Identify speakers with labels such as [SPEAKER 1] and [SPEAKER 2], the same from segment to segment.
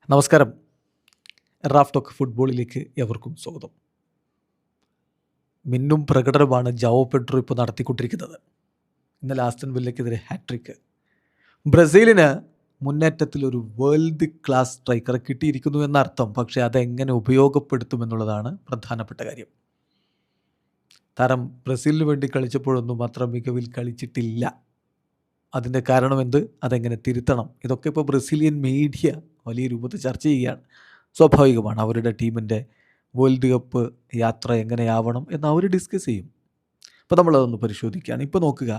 [SPEAKER 1] നമസ്കാരം. Raf talk ഫുട്ബോളിലേക്ക് എവർക്കും സ്വാഗതം. മിന്നും പ്രകടനമാണ് ജാവോ പെഡ്രോ ഇപ്പോൾ നടത്തിക്കൊണ്ടിരിക്കുന്നത്. ഇന്നലെ ആസ്റ്റൺ വില്ലയ്ക്കെതിരെ ഹാട്രിക്ക്. ബ്രസീലിന് മുന്നേറ്റത്തിൽ ഒരു വേൾഡ് ക്ലാസ് സ്ട്രൈക്കറെ കിട്ടിയിരിക്കുന്നു എന്നർത്ഥം. പക്ഷേ അതെങ്ങനെ ഉപയോഗപ്പെടുത്തുമെന്നുള്ളതാണ് പ്രധാനപ്പെട്ട കാര്യം. താരം ബ്രസീലിന് വേണ്ടി കളിച്ചപ്പോഴൊന്നും അത്ര മികവിൽ കളിച്ചിട്ടില്ല. അതിൻ്റെ കാരണമെന്ത്, അതെങ്ങനെ തിരുത്തണം, ഇതൊക്കെ ഇപ്പോൾ ബ്രസീലിയൻ മീഡിയ വലിയ രൂപത്തിൽ ചർച്ച ചെയ്യുകയാണ്. സ്വാഭാവികമാണ്, അവരുടെ ടീമിൻ്റെ വേൾഡ് കപ്പ് യാത്ര എങ്ങനെയാവണം എന്ന് അവർ ഡിസ്കസ് ചെയ്യും. അപ്പോൾ നമ്മളതൊന്ന് പരിശോധിക്കുകയാണ്. ഇപ്പോൾ നോക്കുക,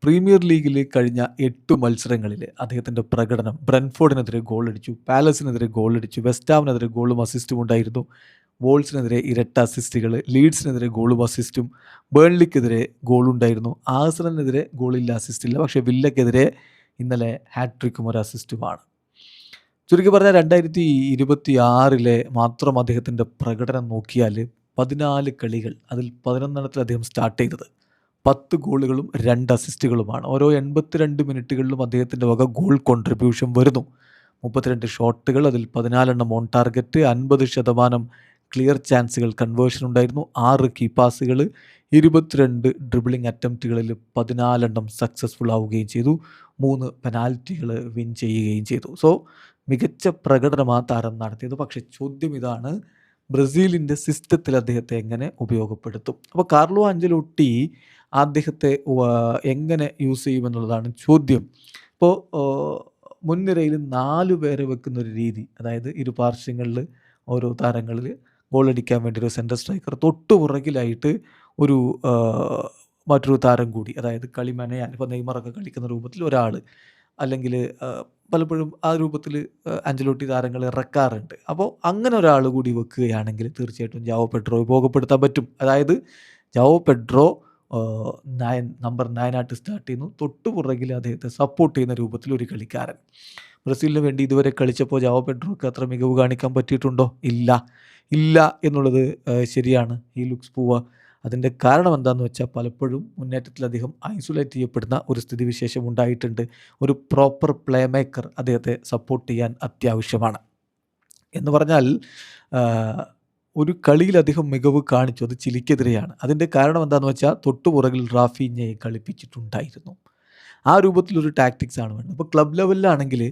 [SPEAKER 1] പ്രീമിയർ ലീഗിൽ കഴിഞ്ഞ 8 മത്സരങ്ങളിൽ അദ്ദേഹത്തിൻ്റെ പ്രകടനം: ബ്രെൻഫോർഡിനെതിരെ ഗോളടിച്ചു, പാലസിനെതിരെ ഗോളടിച്ചു, വെസ്റ്റാമിനെതിരെ ഗോളും അസിസ്റ്റും ഉണ്ടായിരുന്നു, വോൾസിനെതിരെ ഇരട്ട അസിസ്റ്റുകൾ, ലീഡ്സിനെതിരെ ഗോളും അസിസ്റ്റും, ബേൺലിക്കെതിരെ ഗോളുണ്ടായിരുന്നു, ആഴ്സണലിനെതിരെ ഗോളില്ല, അസിസ്റ്റില്ല. പക്ഷേ വില്ലക്കെതിരെ ഇന്നലെ ഹാട്രിക്കും ഒരു അസിസ്റ്റുമാണ്. ചുരുക്കി പറഞ്ഞാൽ 2026 മാത്രം അദ്ദേഹത്തിൻ്റെ പ്രകടനം നോക്കിയാൽ 14 കളികൾ, അതിൽ 11 അദ്ദേഹം സ്റ്റാർട്ട് ചെയ്തത് 10 ഗോളുകളും 2 അസിസ്റ്റുകളുമാണ്. ഓരോ 82 മിനിറ്റുകളിലും അദ്ദേഹത്തിൻ്റെ വക ഗോൾ കോൺട്രിബ്യൂഷൻ വരുന്നു. 32 ഷോട്ടുകൾ, അതിൽ 14 ഓൺ ടാർഗറ്റ്, 50% ക്ലിയർ ചാൻസുകൾ കൺവേർഷൻ ഉണ്ടായിരുന്നു, 6 കീ പാസുകൾ, 22 ഡ്രിബിളിംഗ് അറ്റംപ്റ്റുകളിൽ 14 സക്സസ്ഫുൾ ആവുകയും ചെയ്തു, 3 പെനാൽറ്റികൾ വിൻ ചെയ്യുകയും ചെയ്തു. സോ മികച്ച പ്രകടനമാണ് താരം നടത്തിയത്. പക്ഷേ ചോദ്യം ഇതാണ്, ബ്രസീലിൻ്റെ സിസ്റ്റത്തിൽ അദ്ദേഹത്തെ എങ്ങനെ ഉപയോഗപ്പെടുത്തും? അപ്പോൾ കാർലോ ആഞ്ചലോട്ടി അദ്ദേഹത്തെ എങ്ങനെ യൂസ് ചെയ്യുമെന്നുള്ളതാണ് ചോദ്യം. ഇപ്പോൾ മുൻനിരയിൽ 4 പേരെ വെക്കുന്നൊരു രീതി, അതായത് ഇരുപാർശ്വങ്ങളിൽ ഓരോ താരങ്ങളിൽ ഗോളടിക്കാൻ വേണ്ടി ഒരു സെൻറ്റർ സ്ട്രൈക്കർ, തൊട്ടു പുറകിലായിട്ട് ഒരു മറ്റൊരു താരം കൂടി, അതായത് കളി മെനയാൻ, ഇപ്പോൾ നെയ്മറൊക്കെ കളിക്കുന്ന രൂപത്തിൽ ഒരാൾ, അല്ലെങ്കിൽ പലപ്പോഴും ആ രൂപത്തിൽ ആഞ്ചലോട്ടി താരങ്ങൾ ഇറക്കാറുണ്ട്. അപ്പോൾ അങ്ങനെ ഒരാൾ കൂടി വെക്കുകയാണെങ്കിൽ തീർച്ചയായിട്ടും ജാവോ പെഡ്രോ ഉപയോഗപ്പെടുത്താൻ പറ്റും. അതായത് ജാവോ പെഡ്രോ നമ്പർ 9 ആയിട്ട് സ്റ്റാർട്ട് ചെയ്യുന്നു, തൊട്ടു പുറകിൽ അദ്ദേഹത്തെ സപ്പോർട്ട് ചെയ്യുന്ന രൂപത്തിൽ ഒരു കളിക്കാരൻ. ബ്രസീലിന് വേണ്ടി ഇതുവരെ കളിച്ചപ്പോൾ ജാവോ പെഡ്രോക്ക് അത്ര മികവ് കാണിക്കാൻ പറ്റിയിട്ടുണ്ടോ? ഇല്ല എന്നുള്ളത് ശരിയാണ്. ഈ ലുക്സ് പൂവ. അതിൻ്റെ കാരണം എന്താണെന്ന് വെച്ചാൽ, പലപ്പോഴും മുന്നേറ്റത്തിൽ അദ്ദേഹം ഐസൊലേറ്റ് ചെയ്യപ്പെടുന്ന ഒരു സ്ഥിതിവിശേഷം ഉണ്ടായിട്ടുണ്ട്. ഒരു പ്രോപ്പർ പ്ലേ മേക്കർ അദ്ദേഹത്തെ സപ്പോർട്ട് ചെയ്യാൻ അത്യാവശ്യമാണ്. എന്ന് പറഞ്ഞാൽ ഒരു കളിയിൽ അദ്ദേഹം മികവ് കാണിച്ചു, അത് ചിലിക്കെതിരെയാണ്. അതിൻ്റെ കാരണം എന്താണെന്ന് വെച്ചാൽ, തൊട്ടുപുറകിൽ റാഫീഞ്ഞയെ കളിപ്പിച്ചിട്ടുണ്ടായിരുന്നു. ആ രൂപത്തിലൊരു ടാക്ടിക്സ് ആണ് വേണ്ടത്. ഇപ്പോൾ ക്ലബ് ലെവലിലാണെങ്കിൽ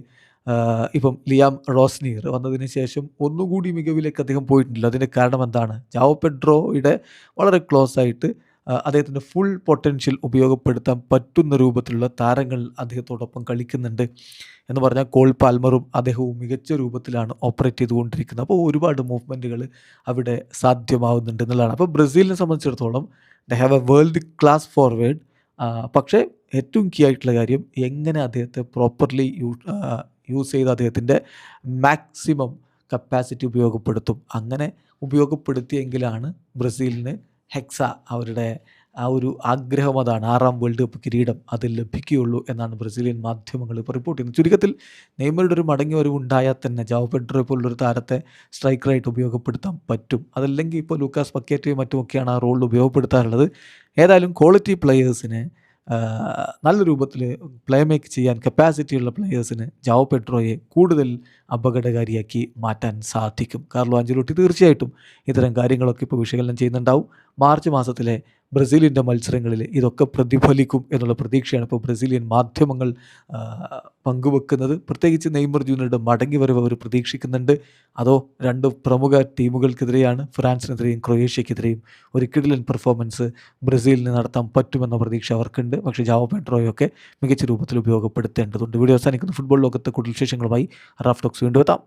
[SPEAKER 1] ഇപ്പം ലിയാം റോസ്നീർ വന്നതിന് ശേഷം ഒന്നുകൂടി മികവിലേക്ക് അദ്ദേഹം പോയിട്ടില്ല. അതിൻ്റെ കാരണം എന്താണ്? ജാവോ പെഡ്രോയുടെ വളരെ ക്ലോസ് ആയിട്ട് അദ്ദേഹത്തിൻ്റെ ഫുൾ പൊട്ടൻഷ്യൽ ഉപയോഗപ്പെടുത്താൻ പറ്റുന്ന രൂപത്തിലുള്ള താരങ്ങൾ അദ്ദേഹത്തോടൊപ്പം കളിക്കുന്നുണ്ട്. എന്ന് പറഞ്ഞാൽ കോൾ പാൽമറും അദ്ദേഹവും മികച്ച രൂപത്തിലാണ് ഓപ്പറേറ്റ് ചെയ്തുകൊണ്ടിരിക്കുന്നത്. അപ്പോൾ ഒരുപാട് മൂവ്മെൻറ്റുകൾ അവിടെ സാധ്യമാവുന്നുണ്ട് എന്നുള്ളതാണ്. അപ്പോൾ ബ്രസീലിനെ സംബന്ധിച്ചിടത്തോളം they have A world class forward. പക്ഷേ ഏറ്റവും കീ ആയിട്ടുള്ള കാര്യം, എങ്ങനെ അദ്ദേഹത്തെ പ്രോപ്പർലി യൂസ് ചെയ്ത് അദ്ദേഹത്തിൻ്റെ മാക്സിമം കപ്പാസിറ്റി ഉപയോഗപ്പെടുത്തും. അങ്ങനെ ഉപയോഗപ്പെടുത്തിയെങ്കിലാണ് ബ്രസീലിന് ഹെക്സ, അവരുടെ ആ ഒരു ആഗ്രഹം അതാണ്, 6ാം വേൾഡ് കപ്പ് കിരീടം അത് ലഭിക്കുകയുള്ളൂ എന്നാണ് ബ്രസീലിയൻ മാധ്യമങ്ങൾ ഇപ്പോൾ റിപ്പോർട്ട് ചെയ്യുന്നത്. ചുരുക്കത്തിൽ നെയ്മറുടെ ഒരു മടങ്ങി വരവ് ഉണ്ടായാൽ തന്നെ ജാവോ പെഡ്രോ പോലുള്ളൊരു താരത്തെ സ്ട്രൈക്കറായിട്ട് ഉപയോഗപ്പെടുത്താൻ പറ്റും. അതല്ലെങ്കിൽ ഇപ്പോൾ ലൂക്കാസ് പക്കേറ്റയും മറ്റുമൊക്കെയാണ് ആ റോളിൽ ഉപയോഗപ്പെടുത്താറുള്ളത്. ഏതായാലും ക്വാളിറ്റി പ്ലെയേഴ്സിന്, നല്ല രൂപത്തിൽ പ്ലേ മേക്ക് ചെയ്യാൻ കപ്പാസിറ്റിയുള്ള പ്ലെയേഴ്സിന് ജാവോ പെഡ്രോയെ കൂടുതൽ അപകടകാരിയാക്കി മാറ്റാൻ സാധിക്കും. കാർലോ ആഞ്ചലോട്ടി തീർച്ചയായിട്ടും ഇത്തരം കാര്യങ്ങളൊക്കെ ഇപ്പോൾ വിശകലനം ചെയ്യുന്നുണ്ടാവും. മാർച്ച് മാസത്തിലെ ബ്രസീലിൻ്റെ മത്സരങ്ങളിൽ ഇതൊക്കെ പ്രതിഫലിക്കും എന്നുള്ള പ്രതീക്ഷയാണ് ഇപ്പോൾ ബ്രസീലിയൻ മാധ്യമങ്ങൾ പങ്കുവെക്കുന്നത്. പ്രത്യേകിച്ച് നെയ്മർ ജൂനിയറുടെ മടങ്ങി വരവ് അവർ പ്രതീക്ഷിക്കുന്നുണ്ട്. അതോ 2 പ്രമുഖ ടീമുകൾക്കെതിരെയാണ്, ഫ്രാൻസിനെതിരെയും ക്രൊയേഷ്യക്കെതിരെയും ഒരു കിടിലൻ പെർഫോമൻസ് ബ്രസീലിന് നടത്താൻ പറ്റുമെന്ന പ്രതീക്ഷ അവർക്കുണ്ട്. പക്ഷേ ജാവോ പെഡ്രോയൊക്കെ മികച്ച രൂപത്തിൽ ഉപയോഗപ്പെടുത്തേണ്ടതുണ്ട്. വീഡിയോ അവസാനിക്കുന്ന ഫുട്ബോൾ ലോകത്തെ കൂടുതൽ വിശേഷങ്ങളുമായി റാഫ് ടോക്സ് വീണ്ടും എത്താം.